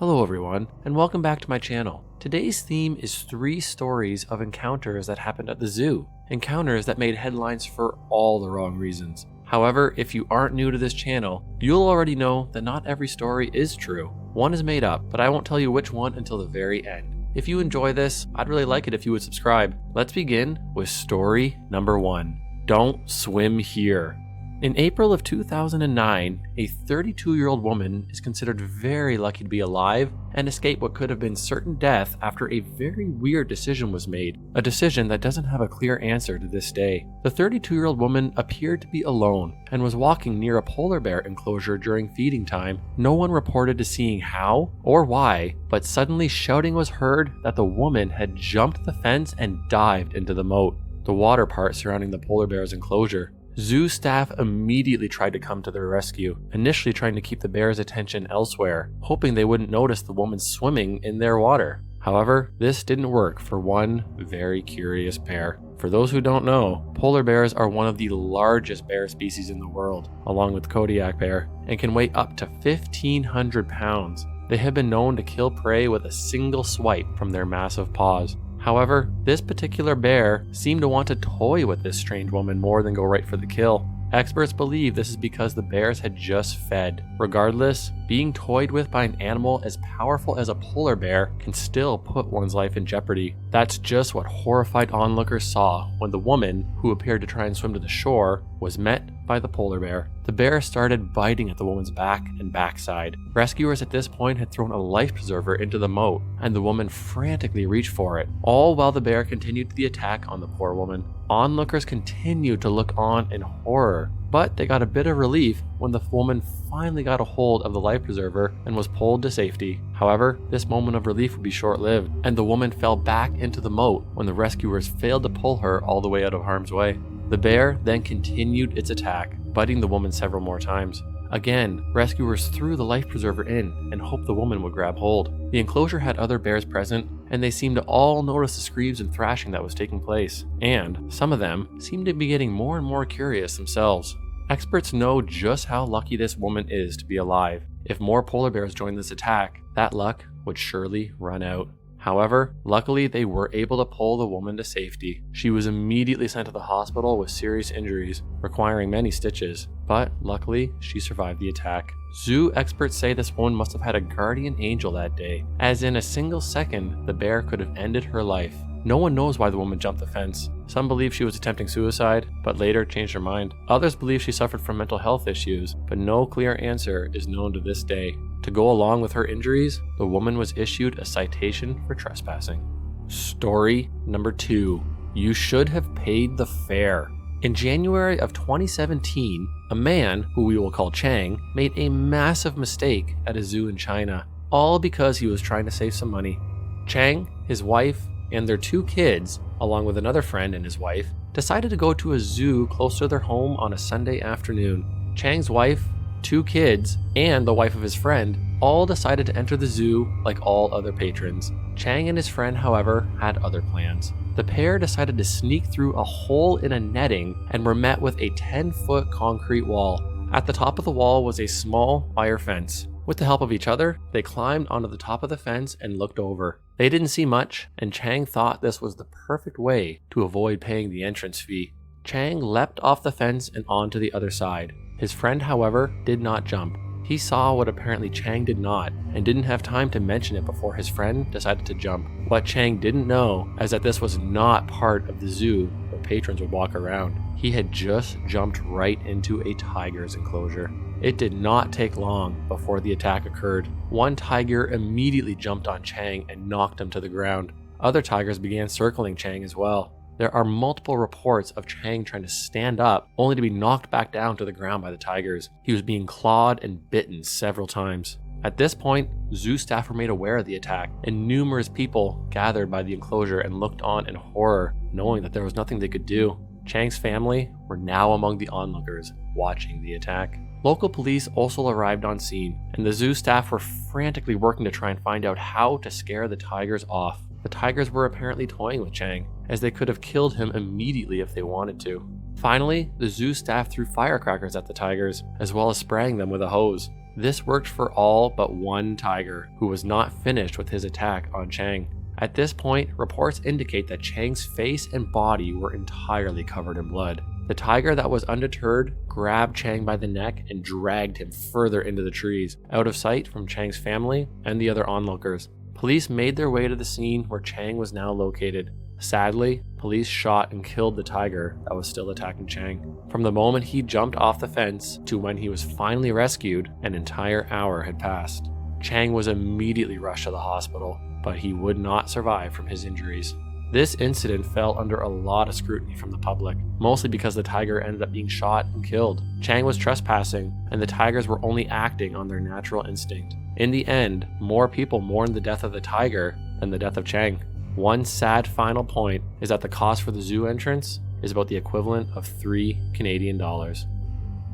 Hello everyone, and welcome back to my channel. Today's theme is 3 stories of encounters that happened at the zoo. Encounters that made headlines for all the wrong reasons. However, if you aren't new to this channel, you'll already know that not every story is true. One is made up, but I won't tell you which one until the very end. If you enjoy this, I'd really like it if you would subscribe. Let's begin with story number 1. Don't swim here. In April of 2009, a 32-year-old woman is considered very lucky to be alive and escape what could have been certain death after a very weird decision was made, a decision that doesn't have a clear answer to this day. The 32-year-old woman appeared to be alone and was walking near a polar bear enclosure during feeding time. No one reported to seeing how or why, but suddenly shouting was heard that the woman had jumped the fence and dived into the moat, the water part surrounding the polar bear's enclosure. Zoo staff immediately tried to come to their rescue, initially trying to keep the bear's attention elsewhere, hoping they wouldn't notice the woman swimming in their water. However, this didn't work for one very curious pair. For those who don't know, polar bears are one of the largest bear species in the world, along with the Kodiak bear, and can weigh up to 1,500 pounds. They have been known to kill prey with a single swipe from their massive paws. However, this particular bear seemed to want to toy with this strange woman more than go right for the kill. Experts believe this is because the bears had just fed. Regardless, being toyed with by an animal as powerful as a polar bear can still put one's life in jeopardy. That's just what horrified onlookers saw when the woman, who appeared to try and swim to the shore, was met by the polar bear. The bear started biting at the woman's back and backside. Rescuers at this point had thrown a life preserver into the moat, and the woman frantically reached for it, all while the bear continued the attack on the poor woman. Onlookers continued to look on in horror, but they got a bit of relief when the woman finally got a hold of the life preserver and was pulled to safety. However, this moment of relief would be short-lived, and the woman fell back into the moat when the rescuers failed to pull her all the way out of harm's way. The bear then continued its attack, biting the woman several more times. Again, rescuers threw the life preserver in and hoped the woman would grab hold. The enclosure had other bears present, and they seemed to all notice the screams and thrashing that was taking place. And some of them seemed to be getting more and more curious themselves. Experts know just how lucky this woman is to be alive. If more polar bears joined this attack, that luck would surely run out. However, luckily they were able to pull the woman to safety. She was immediately sent to the hospital with serious injuries, requiring many stitches, but luckily she survived the attack. Zoo experts say this woman must have had a guardian angel that day, as in a single second the bear could have ended her life. No one knows why the woman jumped the fence. Some believe she was attempting suicide, but later changed her mind. Others believe she suffered from mental health issues, but no clear answer is known to this day. To go along with her injuries, the woman was issued a citation for trespassing. Story number 2. You should have paid the fare. In January of 2017, a man, who we will call Chang, made a massive mistake at a zoo in China, all because he was trying to save some money. Chang, his wife, and their 2 kids, along with another friend and his wife, decided to go to a zoo close to their home on a Sunday afternoon. Chang's wife, 2 kids, and the wife of his friend all decided to enter the zoo like all other patrons. Chang and his friend, however, had other plans. The pair decided to sneak through a hole in a netting and were met with a 10-foot concrete wall. At the top of the wall was a small wire fence. With the help of each other, they climbed onto the top of the fence and looked over. They didn't see much, and Chang thought this was the perfect way to avoid paying the entrance fee. Chang leapt off the fence and onto the other side. His friend, however, did not jump. He saw what apparently Chang did not, and didn't have time to mention it before his friend decided to jump. What Chang didn't know is that this was not part of the zoo where patrons would walk around. He had just jumped right into a tiger's enclosure. It did not take long before the attack occurred. One tiger immediately jumped on Chang and knocked him to the ground. Other tigers began circling Chang as well. There are multiple reports of Chang trying to stand up, only to be knocked back down to the ground by the tigers. He was being clawed and bitten several times. At this point, zoo staff were made aware of the attack, and numerous people gathered by the enclosure and looked on in horror, knowing that there was nothing they could do. Chang's family were now among the onlookers, watching the attack. Local police also arrived on scene, and the zoo staff were frantically working to try and find out how to scare the tigers off. The tigers were apparently toying with Chang, as they could have killed him immediately if they wanted to. Finally, the zoo staff threw firecrackers at the tigers, as well as spraying them with a hose. This worked for all but one tiger, who was not finished with his attack on Chang. At this point, reports indicate that Chang's face and body were entirely covered in blood. The tiger that was undeterred grabbed Chang by the neck and dragged him further into the trees, out of sight from Chang's family and the other onlookers. Police made their way to the scene where Chang was now located. Sadly, police shot and killed the tiger that was still attacking Chang. From the moment he jumped off the fence to when he was finally rescued, an entire hour had passed. Chang was immediately rushed to the hospital, but he would not survive from his injuries. This incident fell under a lot of scrutiny from the public, mostly because the tiger ended up being shot and killed. Chang was trespassing, and the tigers were only acting on their natural instinct. In the end, more people mourned the death of the tiger than the death of Chang. One sad final point is that the cost for the zoo entrance is about the equivalent of $3 Canadian.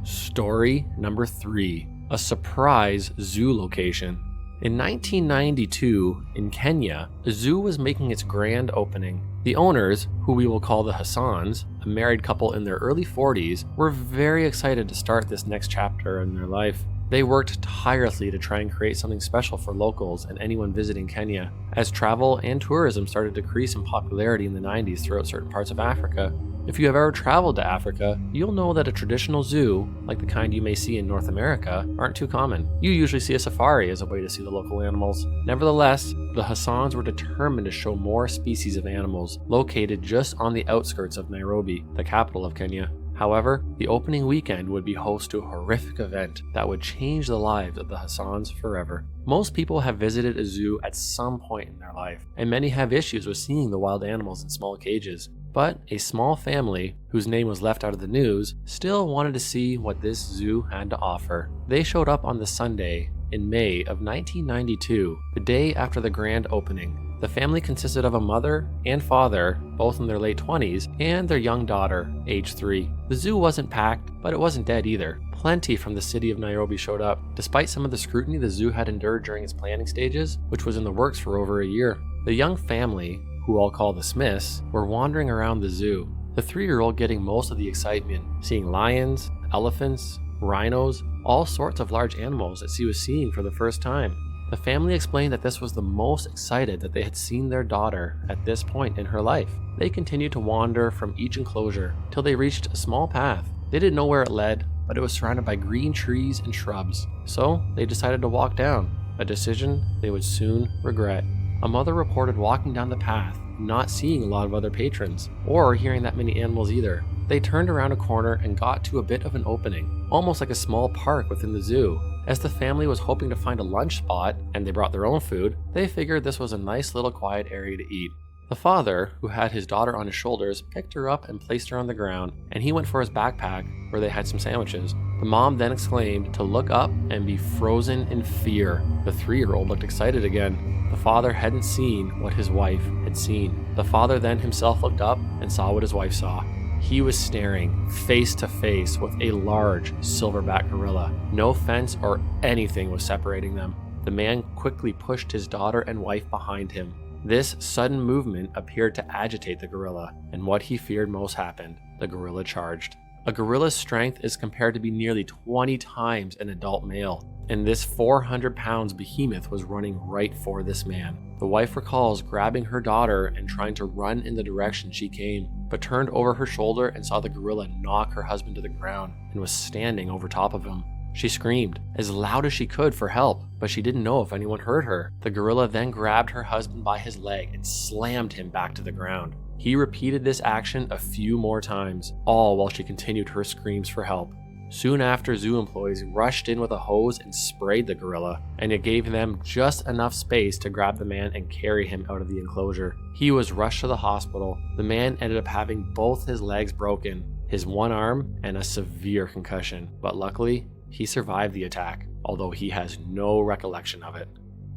Story number 3, a surprise zoo location. In 1992, in Kenya, a zoo was making its grand opening. The owners, who we will call the Hassans, a married couple in their early 40s, were very excited to start this next chapter in their life. They worked tirelessly to try and create something special for locals and anyone visiting Kenya. As travel and tourism started to decrease in popularity in the 90s throughout certain parts of Africa. If you have ever traveled to Africa, you'll know that a traditional zoo, like the kind you may see in North America, aren't too common. You usually see a safari as a way to see the local animals. Nevertheless, the Hassans were determined to show more species of animals located just on the outskirts of Nairobi, the capital of Kenya. However, the opening weekend would be host to a horrific event that would change the lives of the Hassans forever. Most people have visited a zoo at some point in their life, and many have issues with seeing the wild animals in small cages. But a small family, whose name was left out of the news, still wanted to see what this zoo had to offer. They showed up on the Sunday in May of 1992, the day after the grand opening. The family consisted of a mother and father, both in their late 20s, and their young daughter, age 3. The zoo wasn't packed, but it wasn't dead either. Plenty from the city of Nairobi showed up, despite some of the scrutiny the zoo had endured during its planning stages, which was in the works for over a year. The young family, who I'll call the Smiths, were wandering around the zoo, the 3-year-old getting most of the excitement, seeing lions, elephants, rhinos, all sorts of large animals that she was seeing for the first time. The family explained that this was the most excited that they had seen their daughter at this point in her life. They continued to wander from each enclosure till they reached a small path. They didn't know where it led, but it was surrounded by green trees and shrubs. So they decided to walk down, a decision they would soon regret. A mother reported walking down the path, not seeing a lot of other patrons, or hearing that many animals either. They turned around a corner and got to a bit of an opening, almost like a small park within the zoo. As the family was hoping to find a lunch spot, and they brought their own food, they figured this was a nice little quiet area to eat. The father, who had his daughter on his shoulders, picked her up and placed her on the ground, and he went for his backpack, where they had some sandwiches. The mom then exclaimed to look up and be frozen in fear. The 3-year-old looked excited again. The father hadn't seen what his wife had seen. The father then himself looked up and saw what his wife saw. He was staring face to face with a large silverback gorilla. No fence or anything was separating them. The man quickly pushed his daughter and wife behind him. This sudden movement appeared to agitate the gorilla, and what he feared most happened. The gorilla charged. A gorilla's strength is compared to be nearly 20 times an adult male, and this 400-pound behemoth was running right for this man. The wife recalls grabbing her daughter and trying to run in the direction she came, but turned over her shoulder and saw the gorilla knock her husband to the ground and was standing over top of him. She screamed as loud as she could for help, but she didn't know if anyone heard her. The gorilla then grabbed her husband by his leg and slammed him back to the ground. He repeated this action a few more times, all while she continued her screams for help. Soon after, zoo employees rushed in with a hose and sprayed the gorilla, and it gave them just enough space to grab the man and carry him out of the enclosure. He was rushed to the hospital. The man ended up having both his legs broken, his one arm, and a severe concussion, but luckily, he survived the attack, although he has no recollection of it.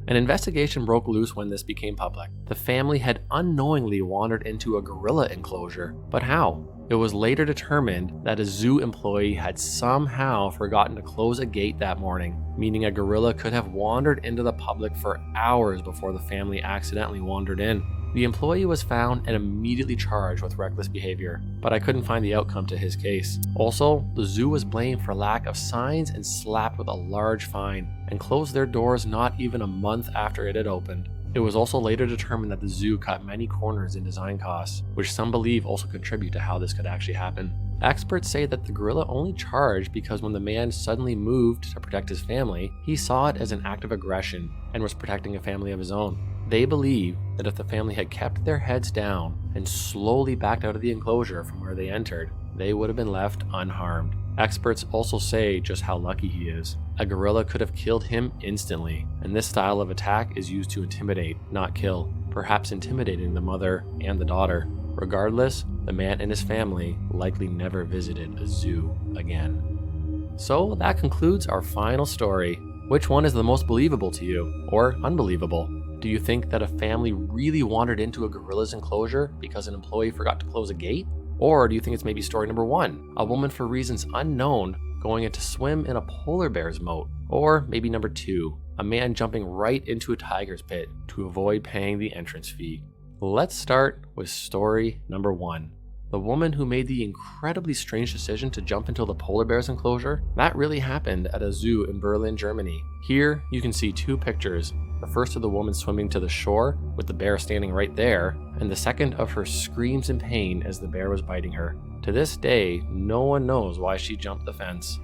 An investigation broke loose when this became public. The family had unknowingly wandered into a gorilla enclosure, but how? It was later determined that a zoo employee had somehow forgotten to close a gate that morning, meaning a gorilla could have wandered into the public for hours before the family accidentally wandered in. The employee was found and immediately charged with reckless behavior, but I couldn't find the outcome to his case. Also, the zoo was blamed for lack of signs and slapped with a large fine, and closed their doors not even a month after it had opened. It was also later determined that the zoo cut many corners in design costs, which some believe also contribute to how this could actually happen. Experts say that the gorilla only charged because when the man suddenly moved to protect his family, he saw it as an act of aggression and was protecting a family of his own. They believe that if the family had kept their heads down and slowly backed out of the enclosure from where they entered, they would have been left unharmed. Experts also say just how lucky he is. A gorilla could have killed him instantly, and this style of attack is used to intimidate, not kill, perhaps intimidating the mother and the daughter. Regardless, the man and his family likely never visited a zoo again. So that concludes our final story. Which one is the most believable to you, or unbelievable? Do you think that a family really wandered into a gorilla's enclosure because an employee forgot to close a gate? Or do you think it's maybe story number 1, a woman for reasons unknown going in to swim in a polar bear's moat? Or maybe number 2, a man jumping right into a tiger's pit to avoid paying the entrance fee? Let's start with story number 1. The woman who made the incredibly strange decision to jump into the polar bear's enclosure, that really happened at a zoo in Berlin, Germany. Here you can see 2 pictures. The first of the woman swimming to the shore with the bear standing right there, and the second of her screams in pain as the bear was biting her. To this day, no one knows why she jumped the fence.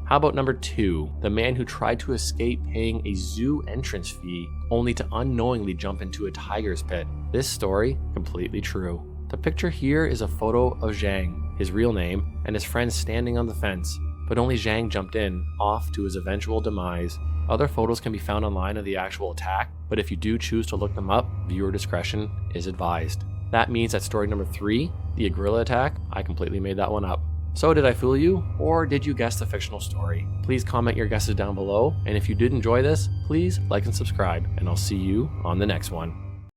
How about number 2, the man who tried to escape paying a zoo entrance fee only to unknowingly jump into a tiger's pit? This story, completely true. The picture here is a photo of Zhang, his real name, and his friends standing on the fence, but only Zhang jumped in, off to his eventual demise. Other photos can be found online of the actual attack, but if you do choose to look them up, viewer discretion is advised. That means that story number 3, the gorilla attack, I completely made that one up. So did I fool you, or did you guess the fictional story? Please comment your guesses down below, and if you did enjoy this, please like and subscribe, and I'll see you on the next one.